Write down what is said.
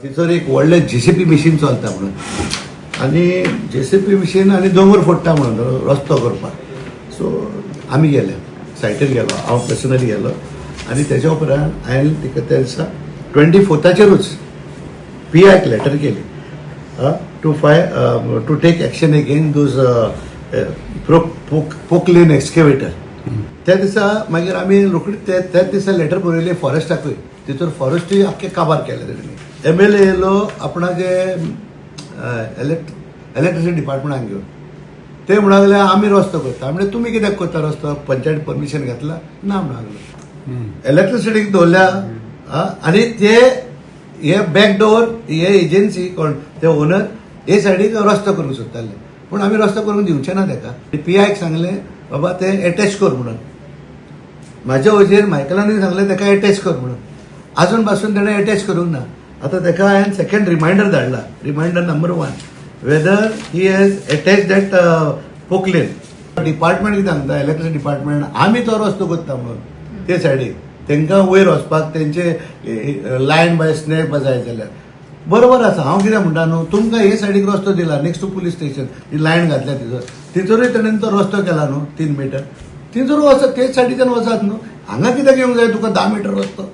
थंयसर एक व्हडलें JCP मशीन चलता म्हणून आनी JCP मशीन आनी दोंगर फोडटा म्हणून रस्तो करपाक. सो आमी गेले सायटीर गेलो, हांव पर्सनली गेलो आनी तेच्या उपरांत हांवें तिका त्या दिसा 24 PIक लेटर केली to take action against those Poclain excavator. त्या दिसा मागीर आमी रोखडीच त्याच दिसा लेटर बरयलें फॉरेस्टाकूय. तितूर फॉरेस्टूय आख्खे काबार केले तेणी. MLA येयलो आपणाचे इलेक्ट्रिसिटी डिपार्टमेंटाक घेवन. ते म्हणूंक लागले आमी रस्तो करता. म्हणजे तुमी कित्याक करता रस्तो? पंचायत परमिशन घेतला ना म्हणूंक लागलो. इलेक्ट्रिसिटीक दवरल्या आनी ते हे बॅकडोर हे एजन्सी कोण ते ओनर हे सायडीक रस्तो करूंक सोदताले. पूण आमी रस्तो करूंक दिवचे ना ताका. PIक सांगलें बाबा ते अटॅच कर म्हणून. म्हाज्या वजेर मायकलांनी सांगलें ताका अटॅच कर म्हणून. आजून पासून ताणें अटॅच करूंक ना. आतां ताका हांवें सेकंड रिमांयडर धाडला. Reminder number 1 weather he has attach that Poclain. Department कितें सांगता इलेक्ट्रिसिटी डिपार्टमेंट आमी तो रस्तो करता म्हणून ते सायडीक तांकां वयर वचपाक तेंचे लायन बाय स्नॅप जाय जाल्यार बरोबर आसा. हांव कितें म्हणटा न्हू तुमकां हे सायडीक रस्तो दिला नेक्स्ट टू पुलीस स्टेशन ही लायन घातल्या तितूरूय ताणें तो रस्तो केला न्हू 3 मीटर. तितूर वचत तेच सायडीच्यान वचत न्हू. हांगा कित्याक येवंक जाय तुका 10 मीटर रस्तो.